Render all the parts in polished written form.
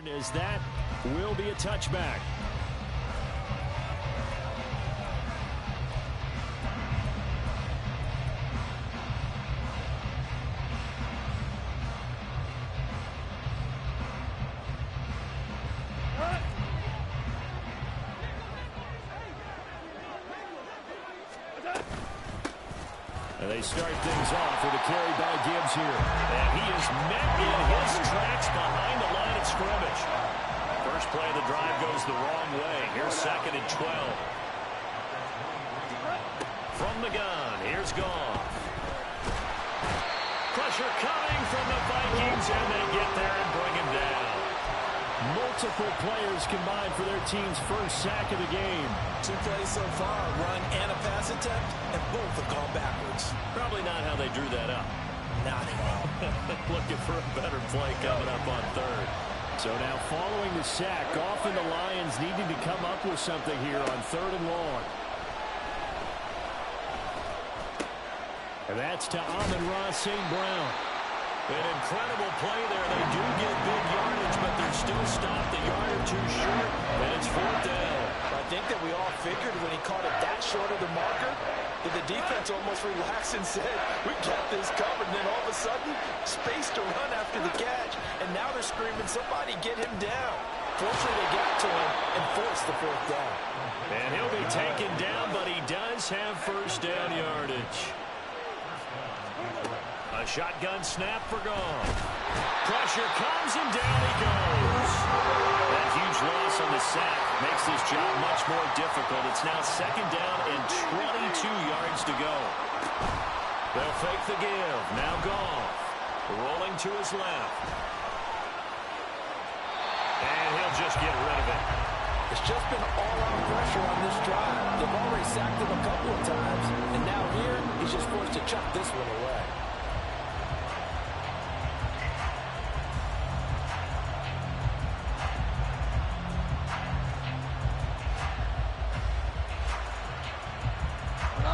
As that will be a touchback. And they start things off with a carry by Gibbs here. And he is met in his tracks behind the line of scrimmage. First play of the drive goes the wrong way. Here's 2nd and 12. From the gun, here's Goff. Pressure coming from the Vikings, and they get there and bring him down. Multiple players combined for their team's first sack of the game. 2 plays so far, a run and a pass attempt, and both have gone backwards. Probably not how they drew that up. Not at all. Looking for a better play coming up on 3rd. So now following the sack, Goff and the Lions needing to come up with something here on 3rd and long. And that's to Amon-Ra St. Brown. An incredible play there. They do get big yardage, but they're still stopped a yard or 2 short, and it's 4th down. I think that we all figured when he caught it that short of the marker that the defense almost relaxed and said, we got this covered. And then all of a sudden, space to run after the catch. And now they're screaming, somebody get him down. Fortunately, they got to him and forced the 4th down. And he'll be taken down, but he does have first down yardage. A shotgun snap for Goff. Pressure comes, and down he goes. That huge loss on the sack makes this job much more difficult. It's now 2nd down and 22 yards to go. They'll fake the give. Now Goff rolling to his left. And he'll just get rid of it. It's just been all-out pressure on this drive. They've already sacked him a couple of times, and now here he's just forced to chuck this one away.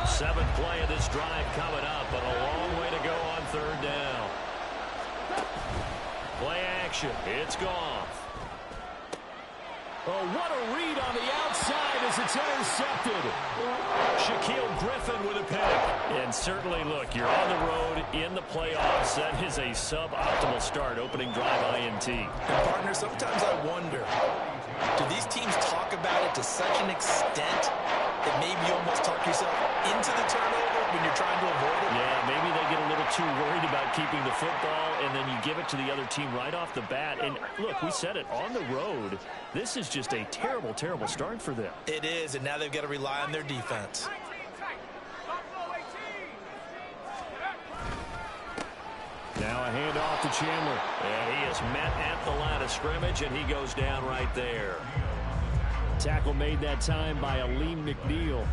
Seventh play of this drive coming up, but a long way to go on 3rd down. Play action. It's Goff. Oh, what a read on the outside as it's intercepted. Shaquille Griffin with a pick. And certainly, look, you're on the road in the playoffs. That is a suboptimal start, opening drive INT. And partner, sometimes I wonder, do these teams talk about it to such an extent that maybe you almost talk yourself into the turnover when you're trying to avoid it? Yeah, maybe they get a little too worried about keeping the football, and then you give it to the other team right off the bat. And look, we said it, on the road, this is just a terrible, terrible start for them. It is, and now they've got to rely on their defense. Now a handoff to Chandler. And he is met at the line of scrimmage, and he goes down right there. Tackle made that time by Aleem McNeil.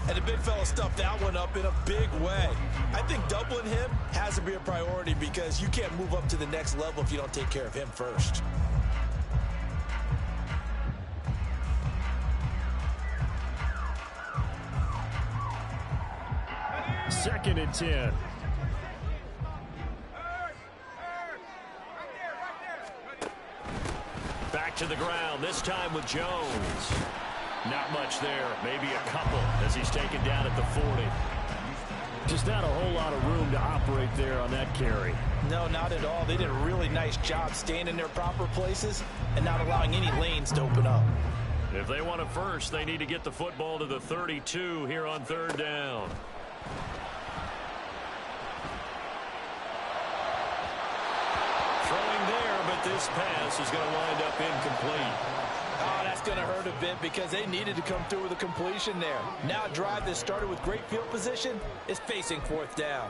And the big fella stuffed that one up in a big way. I think doubling him has to be a priority because you can't move up to the next level if you don't take care of him first. Second and 10. Back to the ground, this time with Jones. Not much there, maybe a couple as he's taken down at the 40. Just not a whole lot of room to operate there on that carry. No, not at all. They did a really nice job staying in their proper places and not allowing any lanes to open up. If they want it first, they need to get the football to the 32 here on 3rd down. Throwing there, but this pass is going to wind up incomplete. Oh, that's going to hurt a bit because they needed to come through with a completion there. Now a drive that started with great field position is facing 4th down.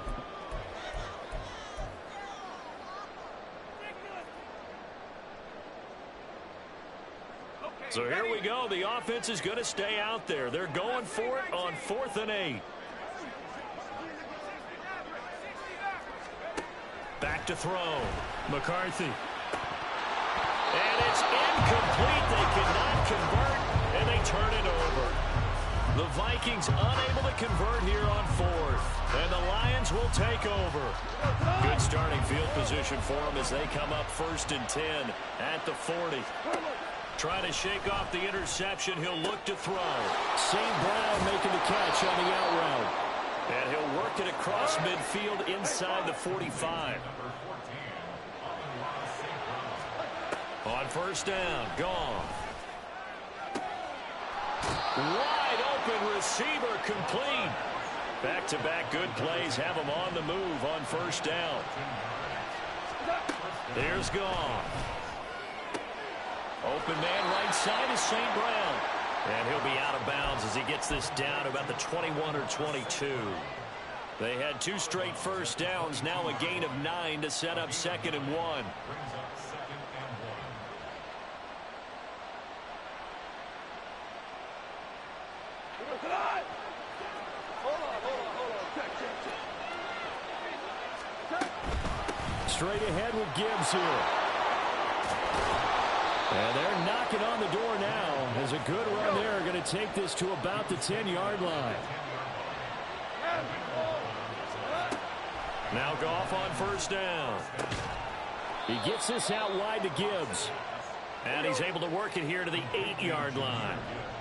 So here we go. The offense is going to stay out there. They're going for it on 4th and 8. Back to throw. McCarthy. And it's incomplete. They cannot convert, and they turn it over. The Vikings unable to convert here on fourth. And the Lions will take over. Good starting field position for them as they come up 1st and 10 at the 40. Trying to shake off the interception. He'll look to throw. St. Brown making the catch on the out route. And he'll work it across midfield inside the 45. On 1st down, gone. Wide open receiver complete. Back-to-back good plays have him on the move on 1st down. There's gone. Open man right side is St. Brown. And he'll be out of bounds as he gets this down about the 21 or 22. They had 2 straight 1st downs, now a gain of 9 to set up 2nd and 1. Straight ahead with Gibbs here. And they're knocking on the door now as a good run there going to take this to about the 10-yard line. Now Goff on 1st down. He gets this out wide to Gibbs. And he's able to work it here to the 8-yard line.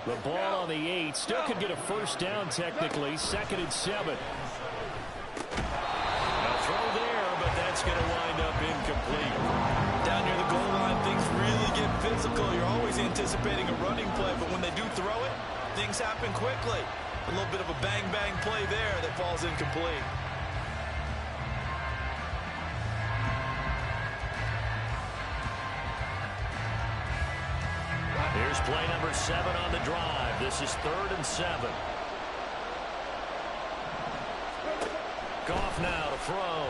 The ball on the 8 still could get a 1st down technically. 2nd and 7. Now throw there, but that's going to wind up incomplete. Down near the goal line, things really get physical. You're always anticipating a running play, but when they do throw it, things happen quickly. A little bit of a bang-bang play there that falls incomplete. Here's play number 7 on the drive. This is 3rd and 7. Goff now to throw.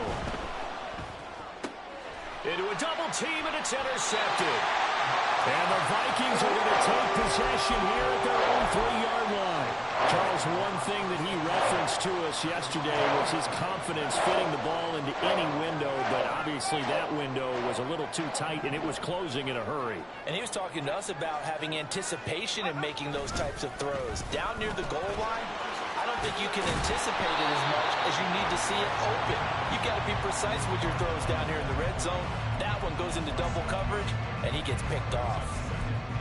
Into a double team, and it's intercepted. And the Vikings are going to take possession here at their own 3-yard line. Charles, one thing that he referenced to us yesterday was his confidence fitting the ball into any window, but obviously that window was a little too tight, and it was closing in a hurry. And he was talking to us about having anticipation in making those types of throws. Down near the goal line, I don't think you can anticipate it as much as you need to see it open. You've got to be precise with your throws down here in the red zone. That one goes into double coverage, and he gets picked off.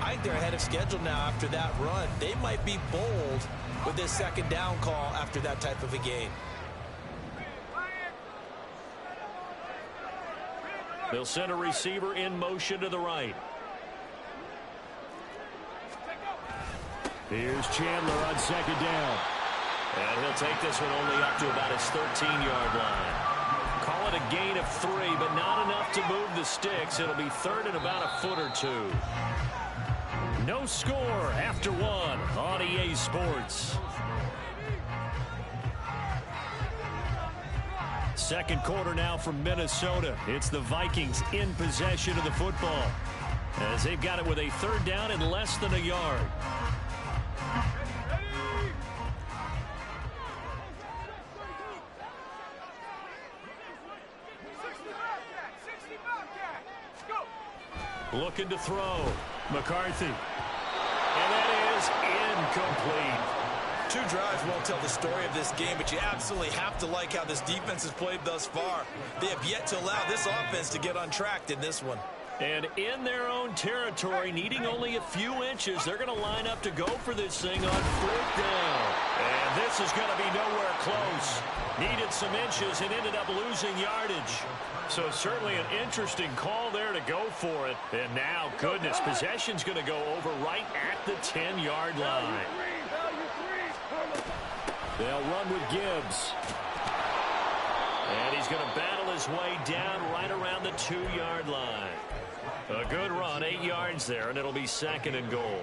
I think they're ahead of schedule now after that run. They might be bold with this 2nd down call after that type of a game. They'll send a receiver in motion to the right. Here's Chandler on 2nd down. And he'll take this one only up to about his 13-yard line. Call it a gain of 3, but not enough to move the sticks. It'll be 3rd and about a foot or 2. No score after 1 on EA Sports. 2nd quarter now from Minnesota. It's the Vikings in possession of the football as they've got it with a 3rd down and less than a yard. Looking to throw. McCarthy. And that is incomplete. 2 drives won't tell the story of this game, but you absolutely have to like how this defense has played thus far. They have yet to allow this offense to get on track in this one. And in their own territory, needing only a few inches, they're going to line up to go for this thing on 4th down. And this is going to be nowhere close. Needed some inches and ended up losing yardage. So certainly an interesting call there to go for it. And now, goodness, possession's going to go over right at the 10-yard line. They'll run with Gibbs. And he's going to battle his way down right around the 2-yard line. A good run, 8 yards there, and it'll be 2nd and goal.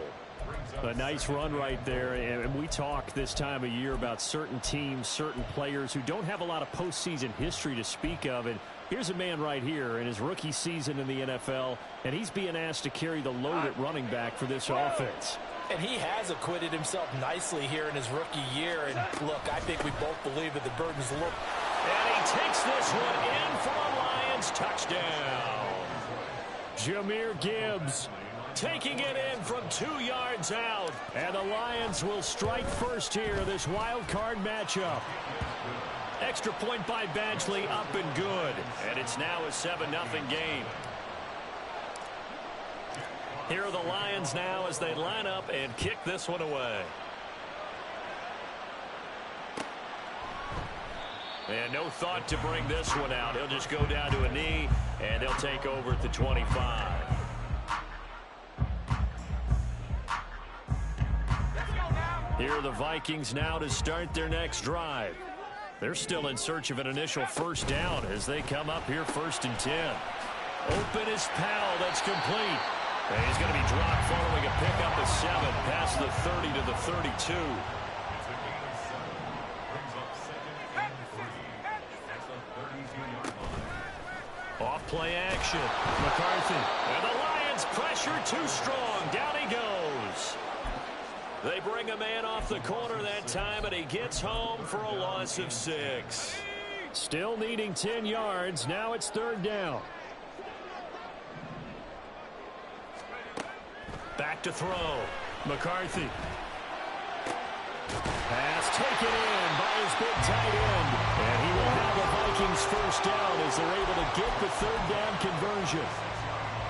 A nice run right there, and we talk this time of year about certain teams, certain players who don't have a lot of postseason history to speak of, and here's a man right here in his rookie season in the NFL, and he's being asked to carry the load at running back for this offense. And he has acquitted himself nicely here in his rookie year, and look, I think we both believe that the burden's a little... And he takes this one in for a Lions touchdown. Jahmyr Gibbs taking it in from 2 yards out. And the Lions will strike first here, this wild card matchup. Extra point by Badgley, up and good. And it's now a 7-0 game. Here are the Lions now as they line up and kick this one away. And no thought to bring this one out. He'll just go down to a knee, and he'll take over at the 25. Here are the Vikings now to start their next drive. They're still in search of an initial first down as they come up here 1st and 10. Open is Powell. That's complete. And he's going to be dropped following a pickup of 7 past the 30 to the 32. Off play action. McCarthy. And the Lions pressure too strong. Down he goes. They bring a man off the corner that time, and he gets home for a loss of 6. Still needing 10 yards. Now it's 3rd down. Back to throw. McCarthy. Pass taken in by his big tight end. And he will have the Vikings first down as they're able to get the 3rd down conversion.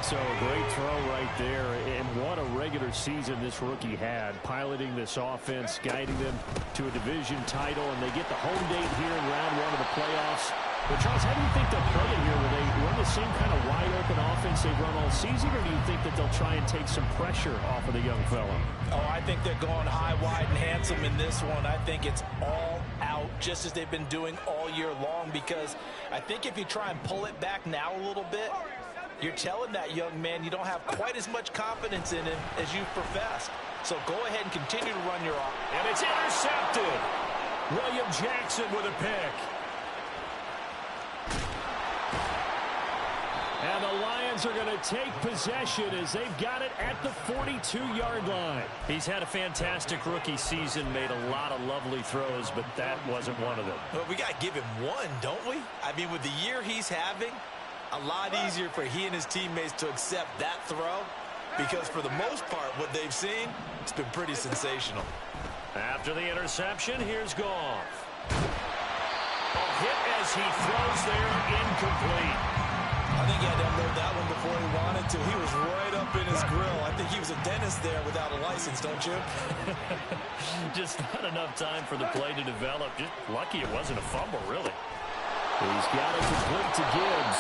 So a great throw right there. And what a regular season this rookie had. Piloting this offense, guiding them to a division title. And they get the home date here in round 1 of the playoffs. But, Charles, how do you think they'll play it here? Will they run the same kind of wide-open offense they've run all season, or do you think that they'll try and take some pressure off of the young fella? Oh, I think they're going high, wide, and handsome in this one. I think it's all out, just as they've been doing all year long, because I think if you try and pull it back now a little bit, you're telling that young man you don't have quite as much confidence in him as you've professed. So go ahead and continue to run your offense. And it's intercepted. William Jackson with a pick. And the Lions are going to take possession as they've got it at the 42-yard line. He's had a fantastic rookie season, made a lot of lovely throws, but that wasn't one of them. Well, we got to give him one, don't we? I mean, with the year he's having, a lot easier for he and his teammates to accept that throw, because for the most part, what they've seen, it's been pretty sensational. After the interception, here's Goff. A hit as he throws there, incomplete. I think he had to unload that one before he wanted to. He was right up in his grill. I think he was a dentist there without a license, don't you? Just not enough time for the play to develop. Just lucky it wasn't a fumble, really. He's got it complete to Gibbs.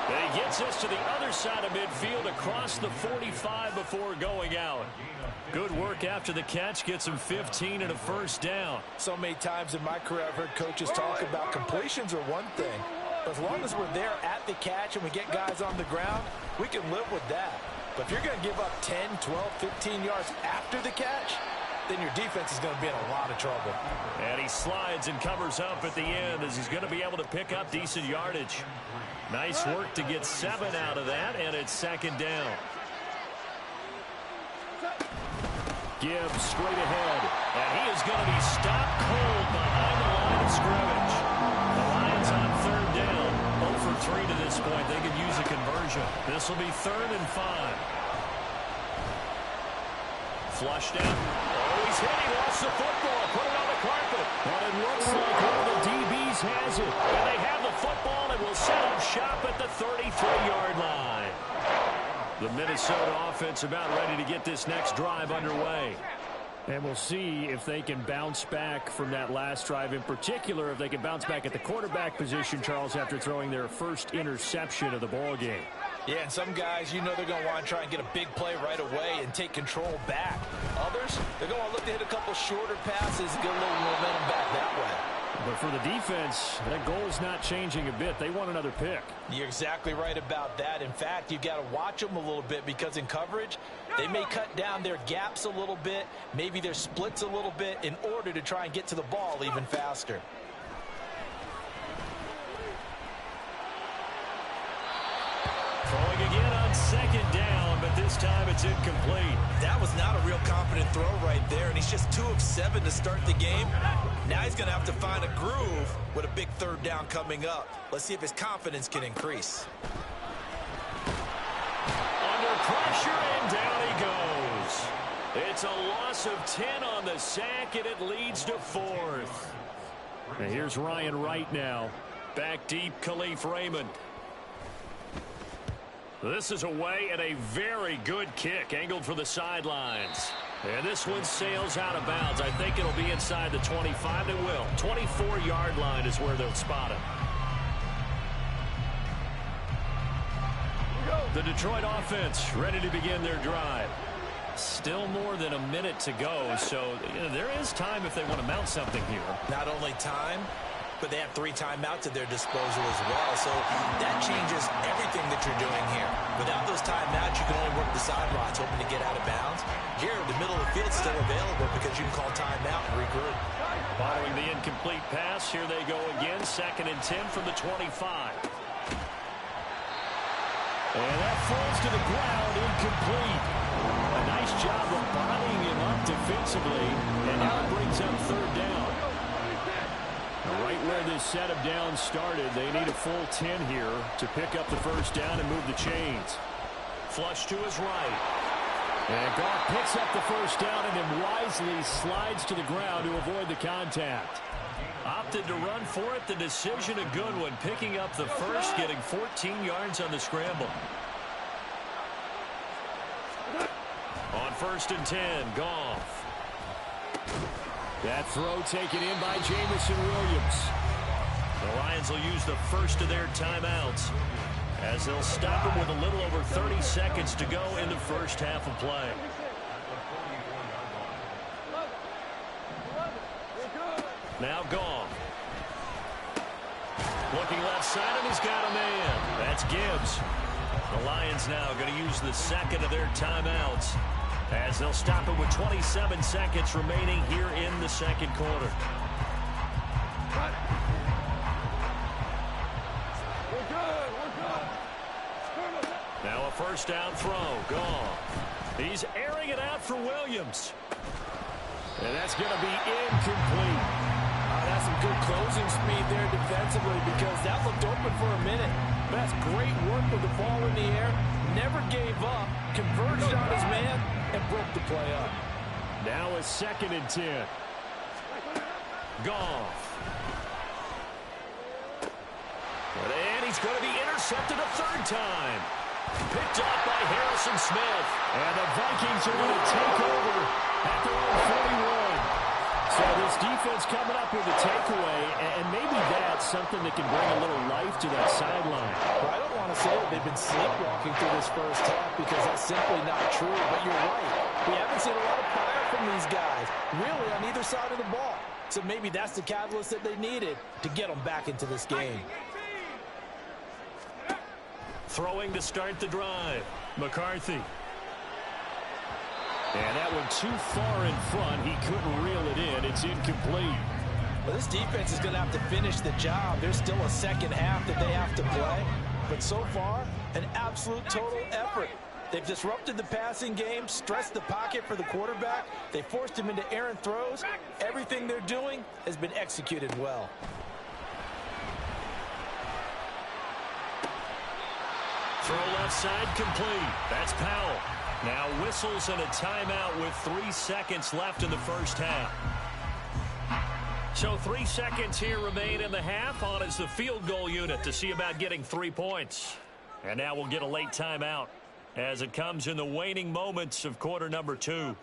And he gets us to the other side of midfield across the 45 before going out. Good work after the catch. Gets him 15 and a first down. So many times in my career I've heard coaches talk about completions are one thing. As long as we're there at the catch and we get guys on the ground, we can live with that. But if you're going to give up 10, 12, 15 yards after the catch, then your defense is going to be in a lot of trouble. And he slides and covers up at the end as he's going to be able to pick up decent yardage. Nice work to get 7 out of that, and it's 2nd down. Gibbs straight ahead, and he is going to be stopped cold behind the line of scrimmage. The Lions on 3rd down. 0 for 3 to this point. They could use a conversion. This will be 3rd and 5. Flushed out. Oh, he's hit. He lost the football. Put it on the carpet. But it looks like one of the DBs has it. And they have the football and will set up shop at the 33-yard line. The Minnesota offense about ready to get this next drive underway. And we'll see if they can bounce back from that last drive, in particular, if they can bounce back at the quarterback position, Charles, after throwing their first interception of the ball game. Yeah, and some guys, you know they're going to want to try and get a big play right away and take control back. Others, they're going to look to hit a couple shorter passes and get a little momentum back that way. But for the defense, that goal is not changing a bit. They want another pick. You're exactly right about that. In fact, you've got to watch them a little bit because in coverage, they may cut down their gaps a little bit, maybe their splits a little bit in order to try and get to the ball even faster. Throwing again on 2nd down, but this time it's incomplete. That was not a real confident throw right there, and he's just 2 of 7 to start the game. Now he's going to have to find a groove with a big 3rd down coming up. Let's see if his confidence can increase. Under pressure, and down he It's a loss of 10 on the sack, and it leads to 4th. And here's Ryan Wright now. Back deep, Khalif Raymond. This is away, and a very good kick angled for the sidelines. And this one sails out of bounds. I think it'll be inside the 25. It will. 24-yard line is where they'll spot it. The Detroit offense ready to begin their drive. Still more than a minute to go, so there is time if they want to mount something here. Not only time, but they have 3 timeouts at their disposal as well. So that changes everything that you're doing here. Without those timeouts, you can only work the sidelines, hoping to get out of bounds. Here, the middle of the field's still available because you can call timeout and regroup. Following the incomplete pass, here they go again. 2nd and 10 from the 25. And that falls to the ground, incomplete. A nice job of bodying him up defensively, and now it brings up 3rd down. Right where this set of downs started, they need a full 10 here to pick up the 1st down and move the chains. Flush to his right. And Goff picks up the 1st down and then wisely slides to the ground to avoid the contact. Opted to run for it. The decision a good one. Picking up the 1st, getting 14 yards on the scramble. On 1st and 10, Goff. That throw taken in by Jamison Williams. The Lions will use the 1st of their timeouts as they'll stop him with a little over 30 seconds to go in the 1st half of play. Now Goff. Looking left side, and he's got a man. That's Gibbs. The Lions now going to use the 2nd of their timeouts as they'll stop it with 27 seconds remaining here in the 2nd quarter. Now a 1st down throw. Goff. He's airing it out for Williams. And that's going to be incomplete. That's some good closing speed there defensively because that looked open for a minute. That's great work with the ball in the air. Never gave up. Converged on his man and broke the play up. Now a 2nd and 10. Goff. And he's going to be intercepted a 3rd time. Picked off by Harrison Smith. And the Vikings are going to take over at their own 41. So this defense coming up with a takeaway, and maybe that's something that can bring a little life to that sideline. Well, I don't want to say that they've been sleepwalking through this 1st half because that's simply not true, but you're right. We haven't seen a lot of fire from these guys, really on either side of the ball. So maybe that's the catalyst that they needed to get them back into this game. Throwing to start the drive, McCarthy. And that one too far in front. He couldn't reel it in. It's incomplete. Well, this defense is going to have to finish the job. There's still a 2nd half that they have to play. But so far, an absolute total effort. They've disrupted the passing game, stressed the pocket for the quarterback. They forced him into errant throws. Everything they're doing has been executed well. Throw left side complete. That's Powell. Now whistles and a timeout with 3 seconds left in the 1st half. So 3 seconds here remain in the half. On is the field goal unit to see about getting 3 points. And now we'll get a late timeout as it comes in the waning moments of quarter number 2.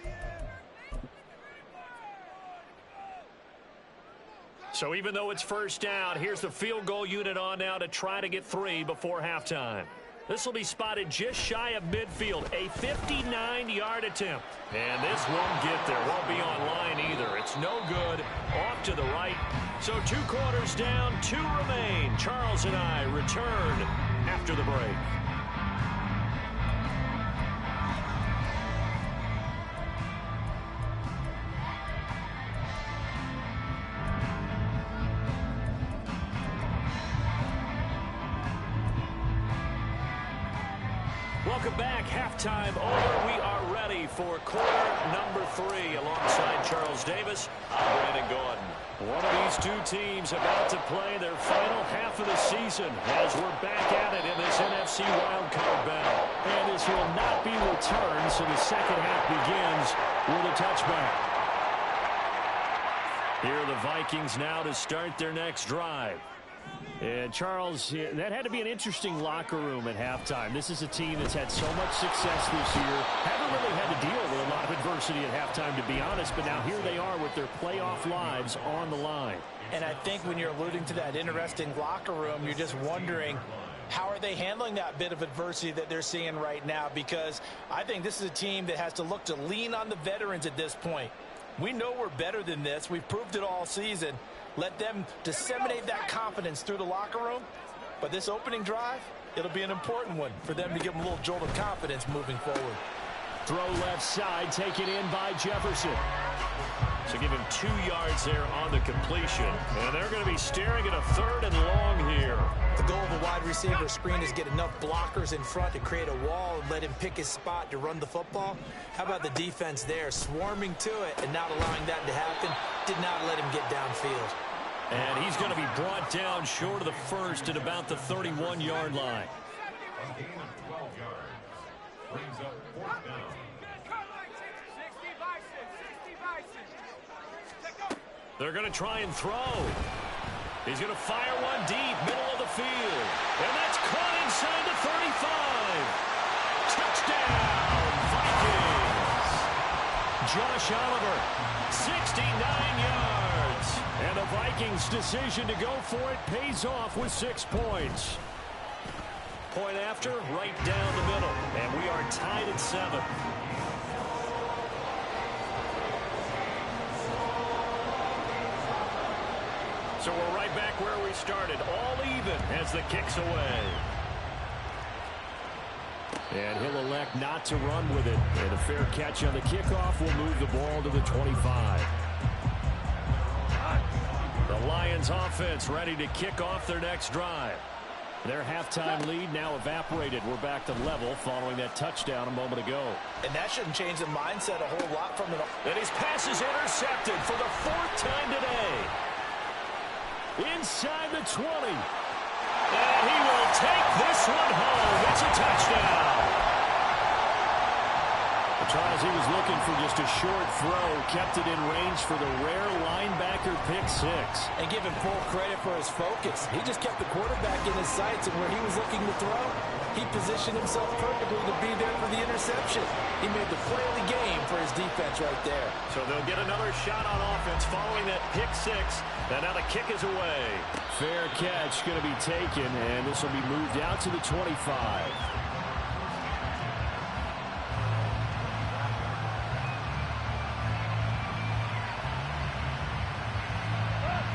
So even though it's 1st down, here's the field goal unit on now to try to get 3 before halftime. This will be spotted just shy of midfield, a 59-yard attempt. And this won't get there, won't be on line either. It's no good, off to the right. So 2 quarters down, 2 remain. Charles and I return after the break. Welcome back. Halftime over. We are ready for quarter number 3 alongside Charles Davis. I'm Brandon Gordon. One of these two teams about to play their final half of the season as we're back at it in this NFC Wildcard battle. And this will not be returned, so the second half begins with a touchback. Here are the Vikings now to start their next drive. And Charles, that had to be an interesting locker room at halftime. This is a team that's had so much success this year. Haven't really had to deal with a lot of adversity at halftime, to be honest. But now here they are with their playoff lives on the line. And I think when you're alluding to that interesting locker room, you're just wondering, how are they handling that bit of adversity that they're seeing right now? Because I think this is a team that has to look to lean on the veterans at this point. We know we're better than this. We've proved it all season. Let them disseminate that confidence through the locker room. But this opening drive, it'll be an important one for them to give them a little jolt of confidence moving forward. Throw left side, taken in by Jefferson. So give him 2 yards there on the completion. And they're going to be staring at a 3rd and long here. The goal of a wide receiver screen is get enough blockers in front to create a wall and let him pick his spot to run the football. How about the defense there, swarming to it and not allowing that to happen? Did not let him get downfield. And he's going to be brought down short of the first at about the 31-yard line. They're going to try and throw. He's going to fire one deep, middle of the field. And that's caught inside the 35. Touchdown, Vikings. Josh Oliver, 69 yards. And the Vikings' decision to go for it pays off with 6 points. Point after, right down the middle. And we are tied at 7. So we're right back where we started, all even as the kick's away. And he'll elect not to run with it. And a fair catch on the kickoff will move the ball to the 25. The Lions offense ready to kick off their next drive. Their halftime lead now evaporated. We're back to level following that touchdown a moment ago. And that shouldn't change the mindset a whole lot from it. And his pass is intercepted for the 4th time today. Inside the 20. And he will take this one home. It's a touchdown. Charles, he was looking for just a short throw, kept it in range for the rare linebacker pick 6. And give him full credit for his focus. He just kept the quarterback in his sights, and where he was looking to throw, he positioned himself perfectly to be there for the interception. He made the play of the game for his defense right there. So they'll get another shot on offense following that pick 6. And now the kick is away. Fair catch going to be taken, and this will be moved out to the 25.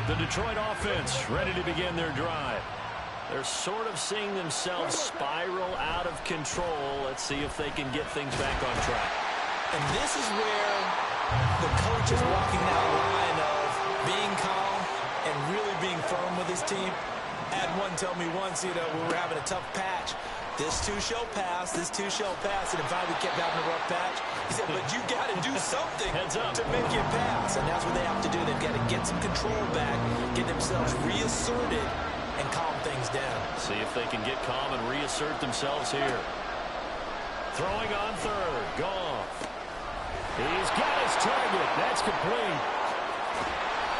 The Detroit offense ready to begin their drive. They're sort of seeing themselves spiral out of control. Let's see if they can get things back on track. And this is where the coach is walking that line of being calm and really being firm with his team. I had one tell me once, we were having a tough patch. This too shall pass, this too shall pass. And if I kept having a rough patch, he said, but you got to do something to make it pass. And that's what they have to do. They've got to get some control back, get themselves reasserted, and calm things down. See if they can get calm and reassert themselves here. Throwing on 3rd, Goff. He's got his target. That's complete.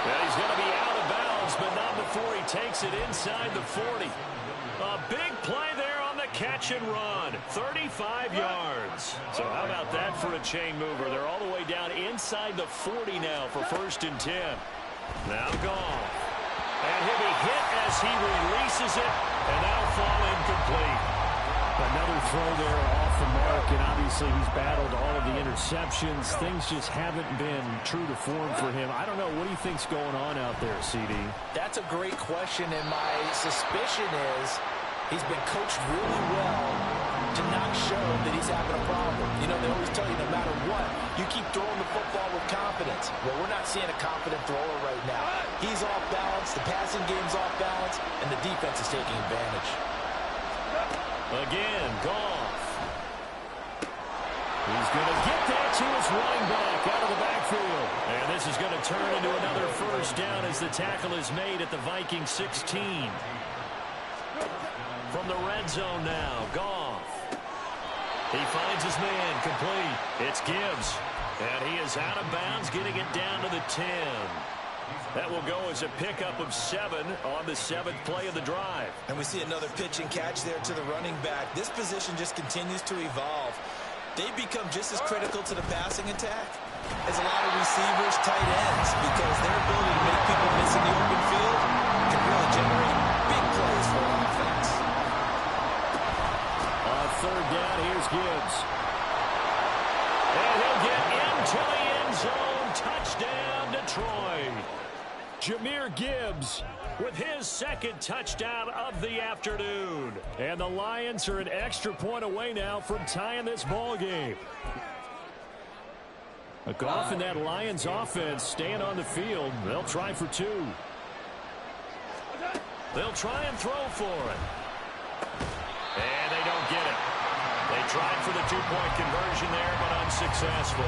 Well, he's going to be out of bounds, but not before he takes it inside the 40. A big play there on the catch and run. 35 yards. So how about that for a chain mover? They're all the way down inside the 40 now for 1st and 10. Now Goff. And he'll be hit as he releases it, and that'll fall incomplete. Another throw there off the mark, and obviously he's battled all of the interceptions. Things just haven't been true to form for him. I don't know. What do you think's going on out there, CD? That's a great question, and my suspicion is he's been coached really well to not show that he's having a problem. They always tell you no matter what, you keep throwing the football with confidence. Well, we're not seeing a confident thrower right now. He's off balance, the passing game's off balance, and the defense is taking advantage. Again, Goff. He's going to get that to his running back out of the backfield. And this is going to turn into another first down as the tackle is made at the Vikings 16. From the red zone now, Goff. He finds his man, complete. It's Gibbs. And he is out of bounds, getting it down to the 10. That will go as a pickup of 7 on the 7th play of the drive. And we see another pitch and catch there to the running back. This position just continues to evolve. They become just as critical to the passing attack as a lot of receivers, tight ends, because their ability to make people miss in the open field can really generate big plays for an offense. On third down, here's Gibbs. And he'll get into the end zone. Touchdown, Detroit. Jahmyr Gibbs with his second touchdown of the afternoon. And the Lions are an extra point away now from tying this ball game. Goff and that Lions offense staying on the field. They'll try for 2. They'll try and throw for it. And they don't get it. They tried for the 2-point conversion there, but unsuccessful.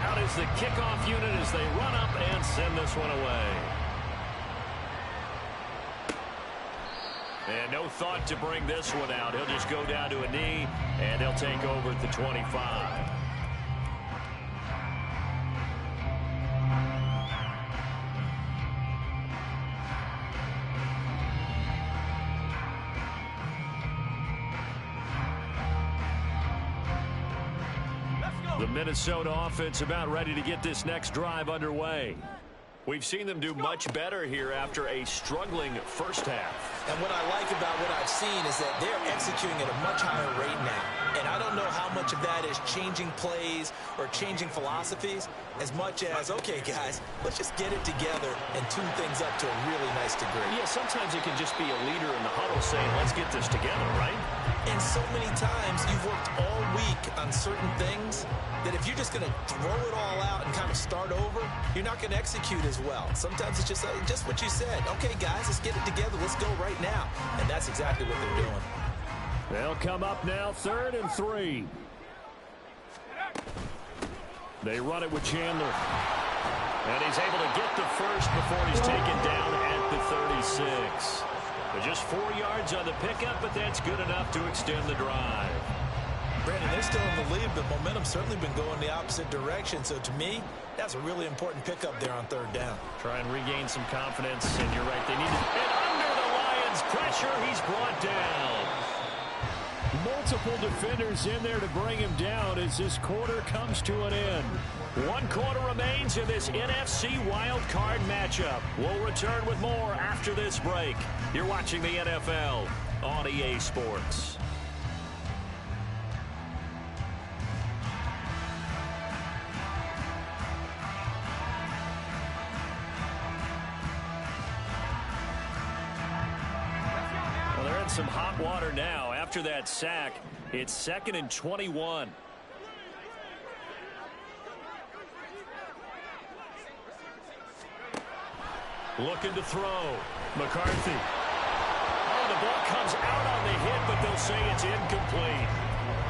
Out is the kickoff unit as they run up and send this one away. And no thought to bring this one out. He'll just go down to a knee, and they'll take over at the 25. The Minnesota offense about ready to get this next drive underway. We've seen them do much better here after a struggling first half. And what I like about what I've seen is that they're executing at a much higher rate now. And I don't know how much of that is changing plays or changing philosophies as much as, okay, guys, let's just get it together and tune things up to a really nice degree. Yeah, sometimes it can just be a leader in the huddle saying, let's get this together, right? And so many times you've worked all week on certain things that if you're just going to throw it all out and kind of start over, you're not going to execute as well. Sometimes it's just what you said. Okay, guys, let's get it together. Let's go right now. And that's exactly what they're doing. They'll come up now, 3rd and 3. They run it with Chandler. And he's able to get the first before he's taken down at the 36. They're just 4 yards on the pickup, but that's good enough to extend the drive. Brandon, they're still in the lead, but momentum's certainly been going the opposite direction. So to me, that's a really important pickup there on 3rd down. Try and regain some confidence, and you're right, they need it. And under the Lions' pressure, he's brought down. Multiple defenders in there to bring him down as this quarter comes to an end. 1 quarter remains in this NFC Wildcard matchup. We'll return with more after this break. You're watching the NFL on EA Sports. Some hot water now after that sack. It's 2nd and 21. Looking to throw. McCarthy. Oh, the ball comes out on the hit, but they'll say it's incomplete.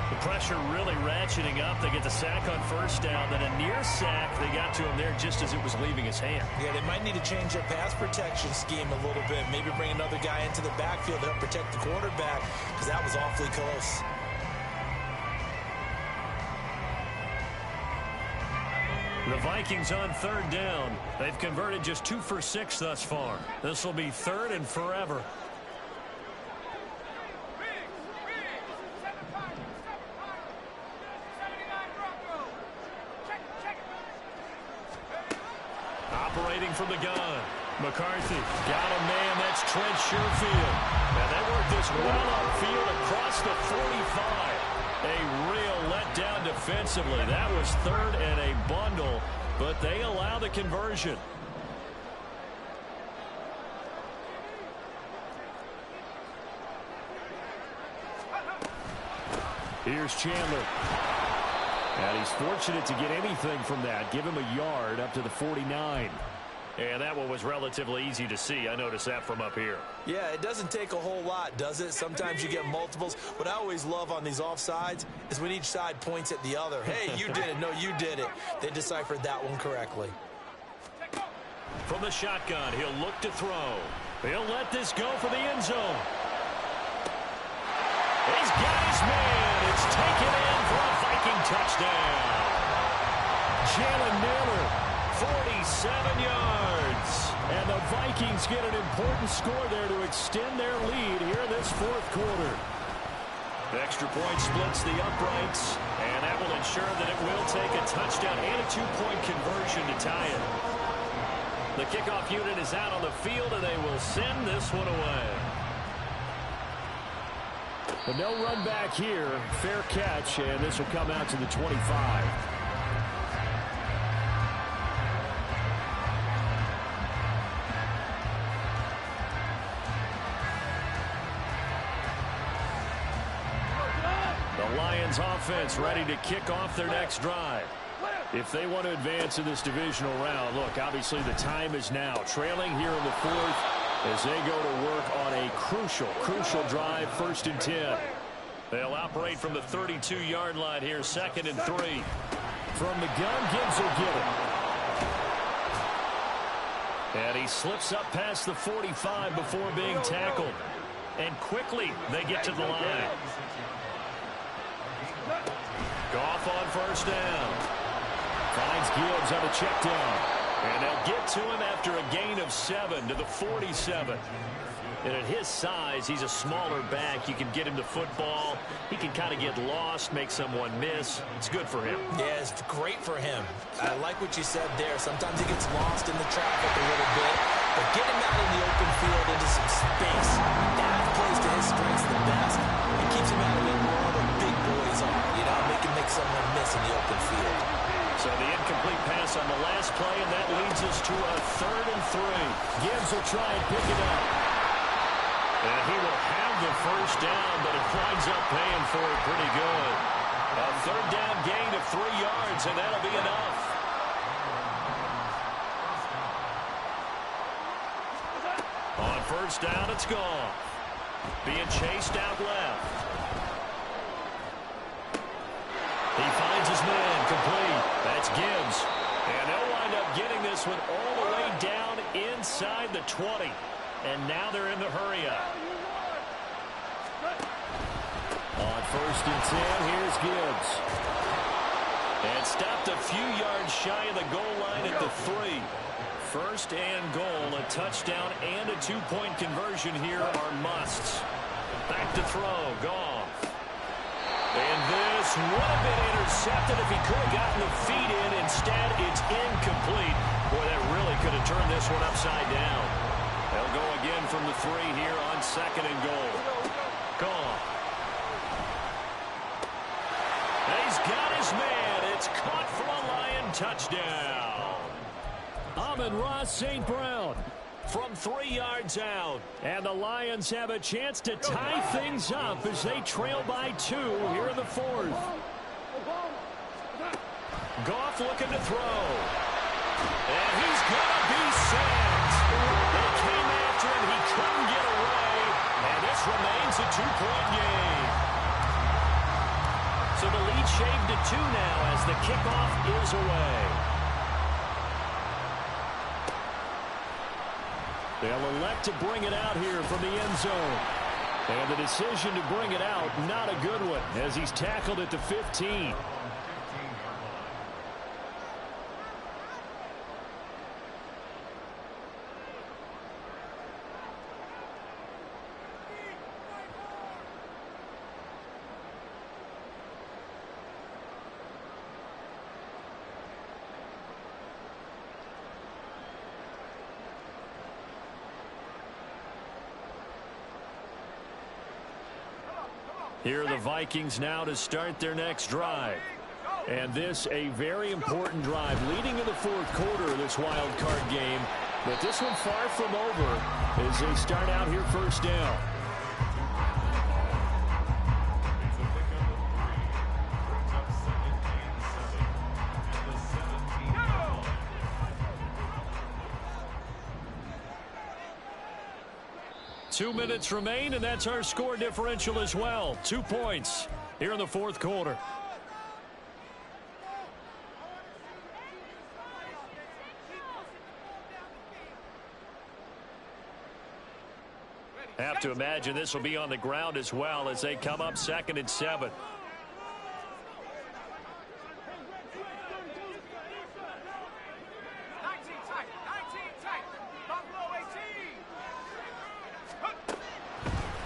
The pressure really ratcheting up. They get the sack on 1st down, then a near sack. They got to him there just as it was leaving his hand. Yeah, they might need to change their pass protection scheme a little bit. Maybe bring another guy into the backfield to help protect the quarterback, because that was awfully close. The Vikings on 3rd down. They've converted just 2 for 6 thus far. This will be 3rd and forever. Operating from the gun. McCarthy got a man. That's Trent Sherfield. And they work this well upfield across the 45. A real letdown defensively. That was 3rd and a bundle, but they allow the conversion. Here's Chandler. And he's fortunate to get anything from that. Give him a yard up to the 49. And that one was relatively easy to see. I noticed that from up here. Yeah, it doesn't take a whole lot, does it? Sometimes you get multiples. What I always love on these offsides is when each side points at the other. Hey, you did it. No, you did it. They deciphered that one correctly. From the shotgun, he'll look to throw. He'll let this go for the end zone. He's got his man. It's taken in for a Viking touchdown. Jalen Naylor, 47 yards. And the Vikings get an important score there to extend their lead here in this fourth quarter. The extra point splits the uprights, and that will ensure that it will take a touchdown and a two-point conversion to tie it. The kickoff unit is out on the field, and they will send this one away. But no run back here. Fair catch, and this will come out to the 25. The Lions offense ready to kick off their next drive. If they want to advance in this divisional round, look, obviously the time is now. Trailing here in the fourth as they go to work on a crucial drive, 1st and 10. They'll operate from the 32-yard line here, 2nd and 3. From the gun, Gibbs will get it. And he slips up past the 45 before being tackled. And quickly they get to the line. Goff on 1st down. Finds Gibbs on a check down. And they'll get to him after a gain of 7 to the 47. And at his size, he's a smaller back. You can get him to football. He can kind of get lost, make someone miss. It's good for him. Yeah, it's great for him. I like what you said there. Sometimes he gets lost in the traffic a little bit. But get him out in the open field into some space. That plays to his strengths the best. It keeps him out of it where all the big boys are. You know, make someone miss in the open field. So the incomplete pass on the last play, and that leads us to a 3rd and 3. Gibbs will try and pick it up. And he will have the 1st down, but it winds up paying for it pretty good. A 3rd down gain of 3 yards, and that'll be enough. On 1st down, it's gone. Being chased out left. He finds his man, complete. That's Gibbs. And they'll wind up getting this one all the way down inside the 20. And now they're in the hurry-up. On 1st and 10, here's Gibbs. And stopped a few yards shy of the goal line at the 3. 1st and goal, a touchdown and a two-point conversion here are musts. Back to throw, Goff. And this would have been intercepted if he could have gotten the feet in. Instead, it's incomplete. Boy, that really could have turned this one upside down. They'll go again from the 3 here on 2nd and goal. Goff. He's got his man. It's caught for a Lion touchdown. Amon-Ra St. Brown from 3 yards out. And the Lions have a chance to tie things up as they trail by 2 here in the 4th. Goff looking to throw. And he's going to be sacked. They came after him. He couldn't get away. And this remains a 2-point game. So the lead shaved to 2 now as the kickoff is away. They'll elect to bring it out here from the end zone. And the decision to bring it out, not a good one, as he's tackled at the 15. Here are the Vikings now to start their next drive. And this a very important drive leading to the 4th quarter of this wild card game. But this one far from over as they start out here 1st down. 2 minutes remain, and that's our score differential as well. 2 points here in the fourth quarter. Have to imagine this will be on the ground as well as they come up 2nd and 7.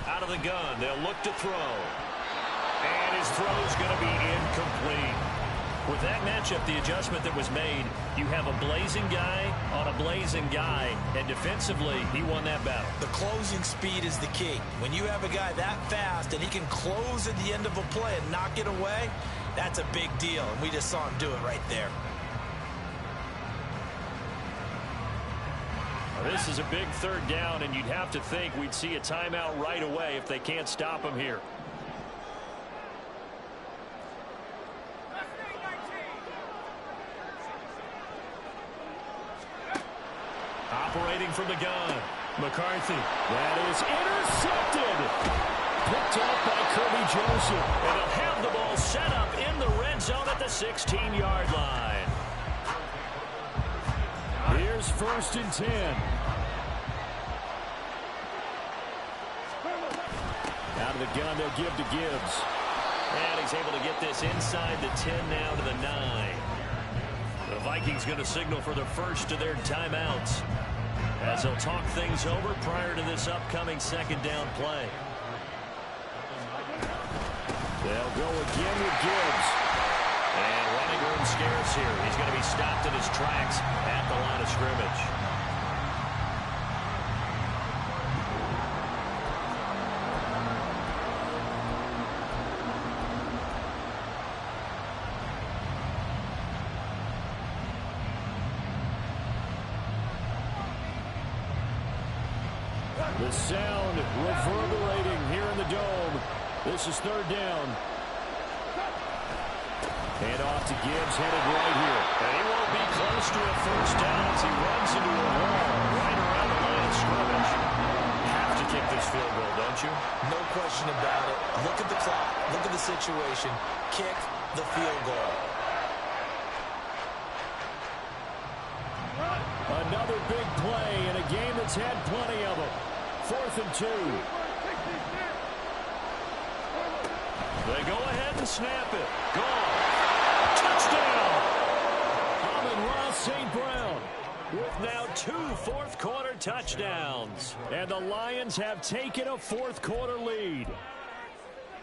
Out of the gun, they'll look to throw. And his throw is going to be incomplete. With that matchup, the adjustment that was made, you have a blazing guy on a blazing guy, and defensively, he won that battle. The closing speed is the key. When you have a guy that fast and he can close at the end of a play and knock it away, that's a big deal, and we just saw him do it right there. This is a big 3rd down, and you'd have to think we'd see a timeout right away if they can't stop him here. Operating from the gun, McCarthy. That is intercepted. Picked up by Kirby Joseph. And he'll have the ball set up in the red zone at the 16-yard line. Here's 1st and 10. Out of the gun, they'll give to Gibbs. And he's able to get this inside the 10 now to the 9. The Vikings going to signal for the first of their timeouts as they'll talk things over prior to this upcoming 2nd down play. They'll go again with Gibbs. And running room scarce here. He's going to be stopped in his tracks at the line of scrimmage. The sound reverberating here in the dome. This is 3rd down. Hand off to Gibbs, headed right here. And he won't be close to a 1st down as he runs into a wall right around the line of scrimmage. Have to kick this field goal, don't you? No question about it. Look at the clock. Look at the situation. Kick the field goal. Another big play in a game that's had plenty of them. 4th and 2. They go ahead and snap it. Gone. Touchdown! Amon-Ra St. Brown with now 2 fourth-quarter touchdowns. And the Lions have taken a fourth-quarter lead.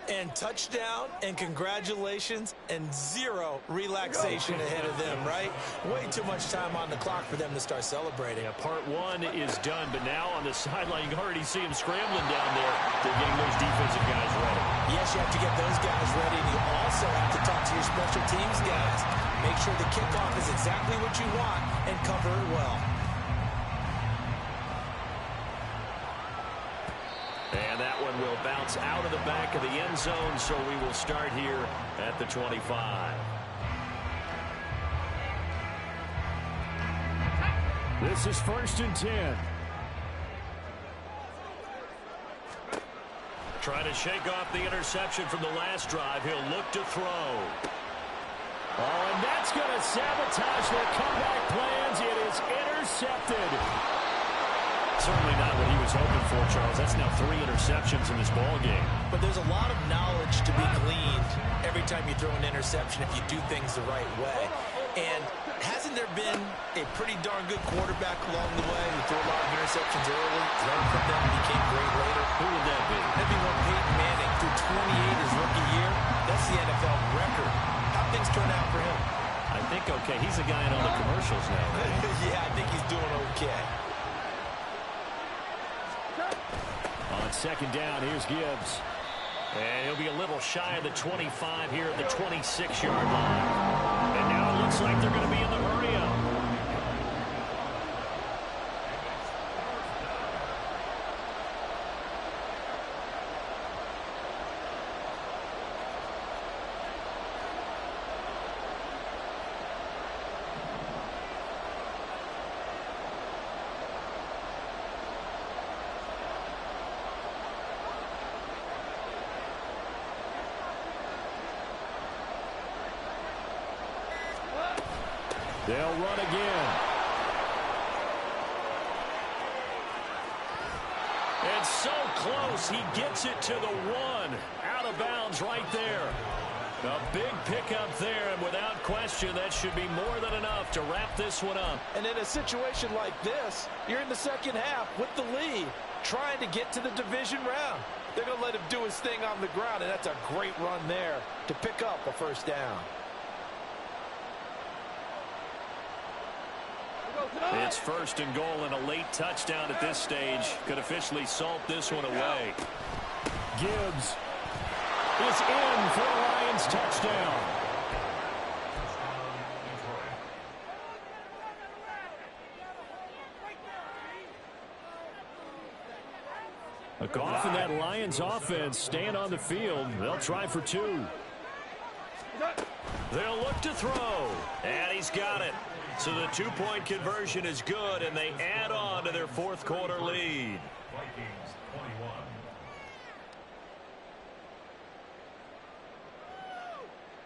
And touchdown, and congratulations, and 0 relaxation ahead of them, right? Way too much time on the clock for them to start celebrating. Yeah, part 1 is done, but now on the sideline, you can already see him scrambling down there. They're getting those defensive guys ready. Yes, you have to get those guys ready, and you also have to talk to your special teams guys. Make sure the kickoff is exactly what you want and cover it well. And that one will bounce out of the back of the end zone, so we will start here at the 25. This is 1st and 10. Trying to shake off the interception from the last drive. He'll look to throw. Oh, and that's going to sabotage their comeback plans. It is intercepted. Certainly not what he was hoping for, Charles. That's now 3 interceptions in this ball game. But there's a lot of knowledge to be gleaned every time you throw an interception if you do things the right way. And hasn't there been a pretty darn good quarterback along the way who threw a lot of interceptions early, learned from them, and became great later? Who would that be? That'd be one Peyton Manning threw 28 his rookie year. That's the NFL record. How things turn out for him? I think okay. He's a guy in all the commercials now, right? Yeah, I think he's doing okay. On 2nd down, here's Gibbs. And he'll be a little shy of the 25 here at the 26-yard line. And now it looks like they're going to be in the hurry-up. They'll run again. It's so close. He gets it to the 1. Out of bounds right there. A big pickup there, and without question, that should be more than enough to wrap this one up. And in a situation like this, you're in the second half with the lead, trying to get to the division round. They're going to let him do his thing on the ground, and that's a great run there to pick up a first down. It's first and goal, and a late touchdown at this stage could officially salt this one away. Gibbs is in for a Lions touchdown. A Goff and that Lions offense staying on the field. They'll try for 2. They'll look to throw, and he's got it. So the 2-point conversion is good, and they add on to their fourth quarter lead. Vikings 21.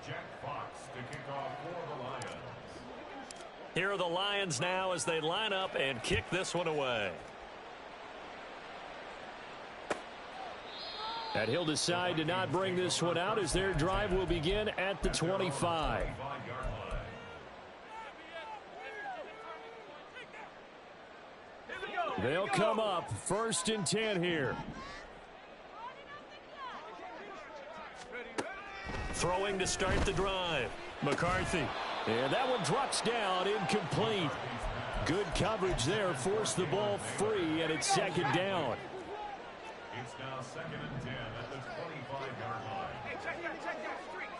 Jack Fox to kick off for the Lions. Here are the Lions now as they line up and kick this one away. And he'll decide to not bring this one out as their drive will begin at the 25. They'll come up first and 10 here. Throwing to start the drive. McCarthy. And that one drops down, incomplete. Good coverage there, forced the ball free, and it's second down. It's now second and 10 at the 25-yard line. Hey, check that, street.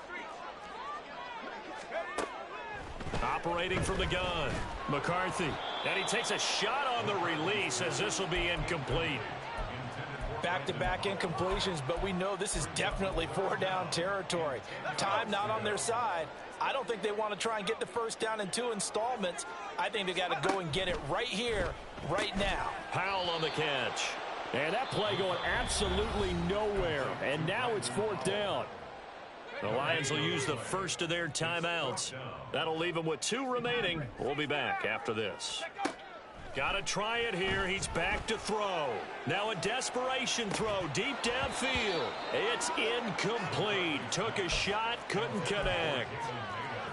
Operating from the gun. McCarthy. And he takes a shot on the release as this will be incomplete. Back-to-back incompletions, but we know this is definitely 4-down territory. Time not on their side. I don't think they want to try and get the first down in 2 installments. I think they got to go and get it right here, right now. Powell on the catch. And that play going absolutely nowhere. And now it's 4th down. The Lions will use the first of their timeouts. That'll leave them with 2 remaining. We'll be back after this. Got to try it here. He's back to throw. Now a desperation throw deep downfield. It's incomplete. Took a shot, couldn't connect.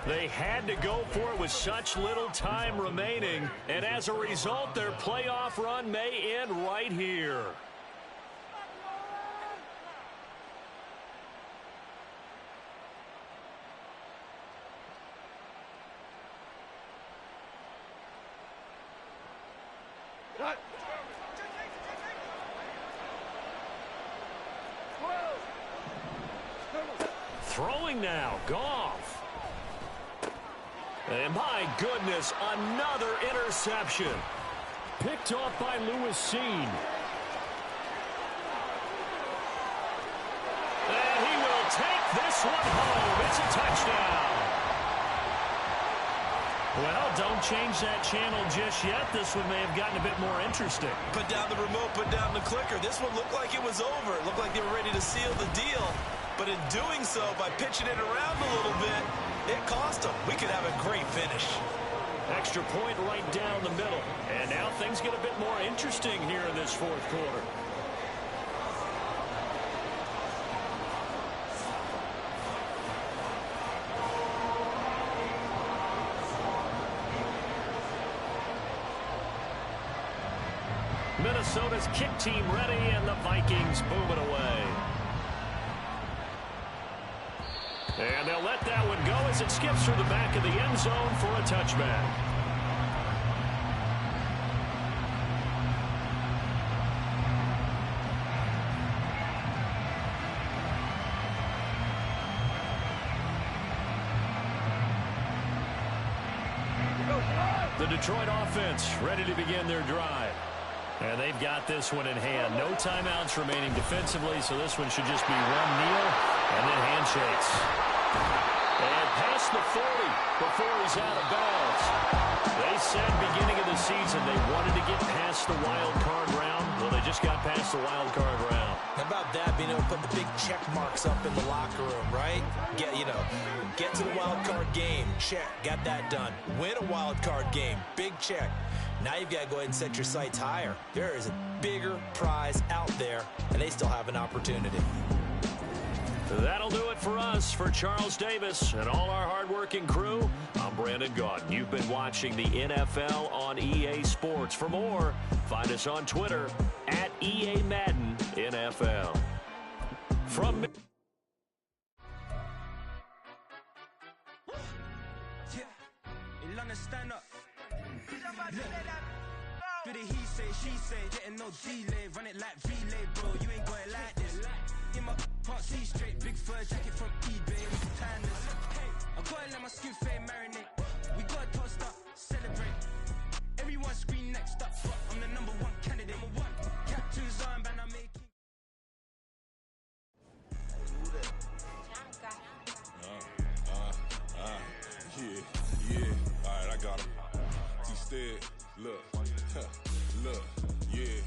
They had to go for it with such little time remaining. And as a result, their playoff run may end right here. Throwing now, Goff. And my goodness, another interception. Picked off by Lewis Seen. And he will take this one home. It's a touchdown. Well, don't change that channel just yet. This one may have gotten a bit more interesting. Put down the remote, put down the clicker. This one looked like it was over. It looked like they were ready to seal the deal. But in doing so, by pitching it around a little bit, it cost them. We could have a great finish. Extra point right down the middle. And now things get a bit more interesting here in this 4th quarter. Minnesota's kick team ready, and the Vikings boom it away. And they'll let that one go as it skips through the back of the end zone for a touchback. The Detroit offense ready to begin their drive. And they've got this one in hand. No timeouts remaining defensively, so this one should just be one kneel and then handshakes. And past the 40 before he's out of bounds. They said beginning of the season they wanted to get past the wild card round. Well, they just got past the wild card round. How about that, being able to put the big check marks up in the locker room, right? Get to the wild card game, check, got that done. Win a wild card game, big check. Now you've got to go ahead and set your sights higher. There is a bigger prize out there, and they still have an opportunity. That'll do it for us. For Charles Davis and all our hardworking crew, I'm Brandon Gaudin. You've been watching the NFL on EA Sports. For more, find us on Twitter at EA Madden NFL. From stand up. Do the he say, she say, getting no delay, run it like relay, bro. You ain't got it like this. In my can't see straight, big fur jacket from eBay, timeless. Hey, I gotta let my skin fade marinate. We gotta toast up, celebrate. Everyone scream next up, but I'm the #1 candidate. Captain's armband, I'm making. Yeah, alright, I got him. T-Stead, look, yeah.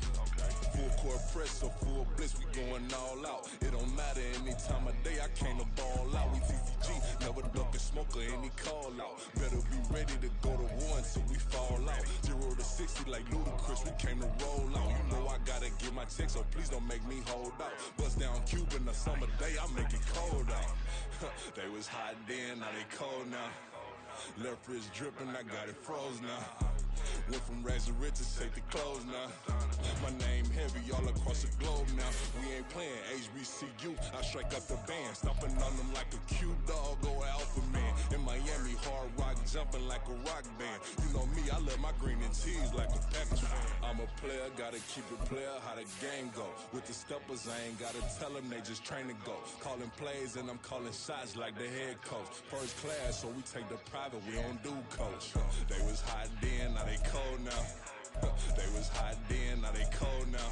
Full court press, so full blitz, we going all out. It don't matter any time of day, I came to ball out. We TCG, never duck a smoker, any call out. Better be ready to go to war until we fall out. 0 to 60 like Ludacris, we came to roll out. You know I gotta get my check, so please don't make me hold out. Bust down Cuban, a summer day, I make it cold out. They was hot then, now they cold now. Left wrist dripping, I got it froze now. Went from rags to riches, take the clothes now. My name heavy all across the globe now. We ain't playing HBCU, I strike up the band. Stomping on them like a cute dog or alpha man. In Miami, hard rock jumping like a rock band. You know me, I love my green and cheese like a Packers fan. I'm a player, gotta keep it player, how the game go. With the steppers, I ain't gotta tell them, they just train to go. Calling plays and I'm calling shots like the head coach. First class, so we take the private, we don't do coach. They was hot then, now they cold now. They was hot then, now they cold now.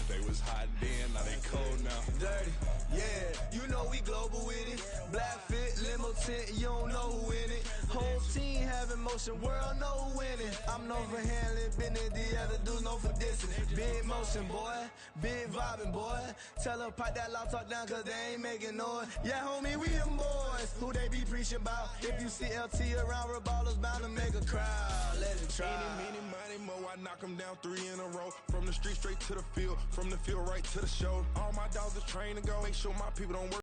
They was hot then, now they cold now. Dirty, yeah, you know we global with it. Black fit, limo tint, you don't know who in it. Whole team having motion, world know who winning. I'm known for handling business, the other dudes known for dissing. Big motion, boy, big vibing, boy. Tell her pipe that loud talk down, cause they ain't making noise. Yeah, homie, we them boys, who they be preaching about. If you see LT around, ballers bound to make a crowd. Let it try. Eeny, money, mo, I knock them down 3 in a row. From the street straight to the field, from the field right to the show. All my dogs are trained to go, make sure my people don't work.